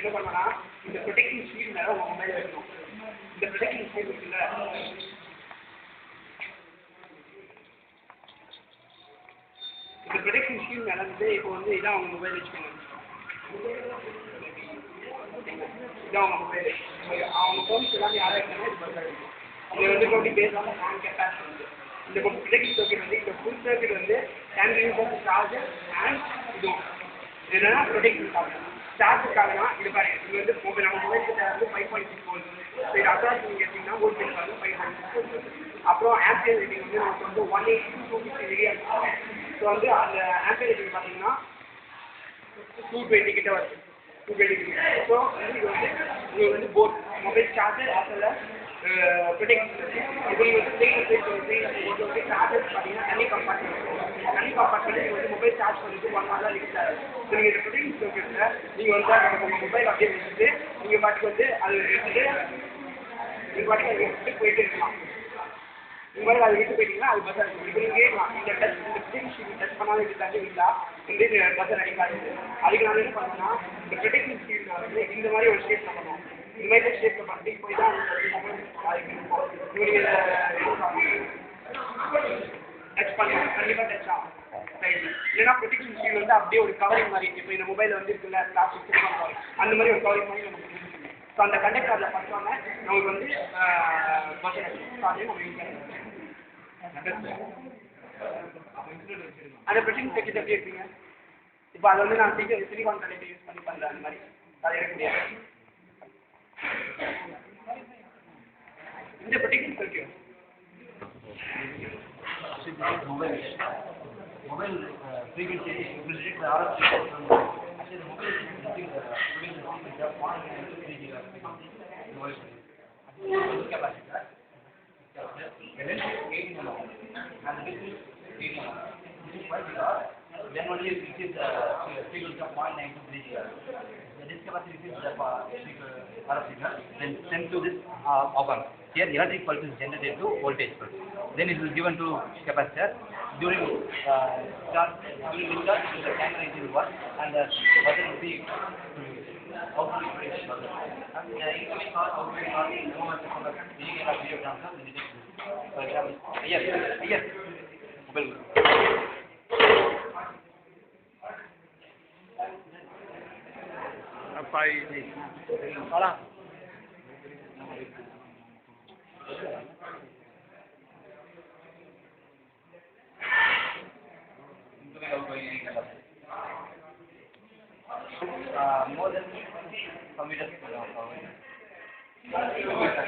என்ன பண்ணனா இந்த ப்ரொடெக்டிங் ஷீல்ட் மேல உங்க மொபைல் வைக்கணும். இந்த ப்ரொடெக்டிங் ஷீல்ட் இருக்குல்ல, இந்த ப்ரொடெக்டிங் ஷீல்ட் மேல வந்து இப்போ வந்து இதான் உங்க மொபைல் வச்சுக்கோங்க. இதான் உங்க மொபைல். அவங்க ஃபோன்ஸ் எல்லாம் யாராக இருக்காங்க இது பதிலாக இருக்கும். இதில் வந்து எப்படி பேசாமல் ஹேண்ட் கெப்பாசிட்டி வந்து இந்த ப்ரொடெக்டிங் சர்க்கியூட் வந்து இந்த ஃபுல் சர்க்கியூட் வந்து can use of charger and இதுவும் என்னன்னா ப்ரொடெக்டிங் சார்ஜர். சார்ஜுக்காகனா இது பாருங்க, இது வந்து மொபைல் நம்ம மொபைல் கிட்ட வந்து 5.6 வோல்ட். ஸோ இது அட்ராக்ட் நீங்கள் எடுத்தீங்கன்னா வோல்டேஜ் வந்து 5.6 வோல்ட். அப்புறம் ஆம்பியர் ரேட்டிங் வந்து நமக்கு வந்து 180 to 250 மில்லியா இருக்கும். ஸோ வந்து அந்த ஆம்பியர் ரேட்டிங் பார்த்தீங்கன்னா 220 கிட்ட வருது. 220 கிட்ட. ஸோ வந்து இது வந்து உங்களுக்கு வந்து போத் மொபைல் சார்ஜர் அதில் ப்ரொடெக்ட். இப்போ நீங்கள் வந்து ட்ரெயினில் வந்து சார்ஜர் பார்த்தீங்கன்னா தனி கம்பார்ட்மெண்ட் நீங்கள் வந்து மொபைல் சார்ஜ் பண்ணிட்டு 1 hour தான் லிமிட் ஆகும். ஸோ நீங்கள் இந்த ப்ரொடெக்டிங் சர்க்கியூட்டில் நீங்கள் வந்து உங்கள் மொபைல் அப்படியே வச்சுட்டு நீங்கள் பாட்டுக்கு வந்து அது எடுத்துட்டு நீங்கள் பாட்டுக்கு அதை எடுத்துட்டு போயிட்டு இருக்கலாம். இந்த மாதிரி அதை விட்டு போயிட்டீங்கன்னா அது பஸ் அடிக்கும். இப்போ நீங்கள் கேட்கலாம், இந்த ப்ரொடெக்டிங் ஷீட் டச் பண்ணாலும் இது தண்ணி இல்லா இந்த பஸ் அடிக்காது. அதுக்கு நான் என்ன பண்ணேன்னா இந்த ப்ரொடெக்டிங் ஷீட் வந்து இந்த மாதிரி ஒரு ஷேப்பில் பண்ணுவோம். இந்த மாதிரி ஷேப்பில் பண்ணி போய் தான் டச் பண்ணலாம். கண்டிப்பாக டச் ஆகும். ரைட். இல்லைன்னா ப்ரொடெக்ஷன் ஷீட் வந்து அப்படியே ஒரு கவரிங் மாதிரி இப்போ இந்த மொபைல் வந்து இருக்குல்ல பிளாஸ்டிக் அந்த மாதிரி ஒரு கவரிங் மாதிரி நமக்கு கொடுத்துருக்கோம். ஸோ அந்த கண்டக்டரில் பண்ணோன்னே நமக்கு வந்து பஸ் அடிக்கும். ஸோ அதே நம்ம அந்த ப்ரொடெக்ஷன் செக்யூரிட்டி எப்படி இருக்குங்க? இப்போ அதை வந்து நான் சிலிகான் கண்டக்டர் யூஸ் பண்ணி பண்ணுறேன். அந்த மாதிரி அது எடுக்க முடியாது. இந்த protection circuit mobile frequency related to RF frequency. Actually, the mobile is using the frequency is 0.3 GHz. Mobile capacitor. The length is 18 mm and the width is 18 mm. This is 5 GHz. Then only it is the frequency of 0.923 GHz. The this capacity is the RF signal. Then sent to this op-amp. Here electric pulse is generated to voltage pulse. Then it is given to capacitor. During discharge, the camera is will work and the button will be output is and the incoming call, outgoing call, no matter from the beginning of video transfer, then it is for example, yes, mobile. Hola. More than 5 meters.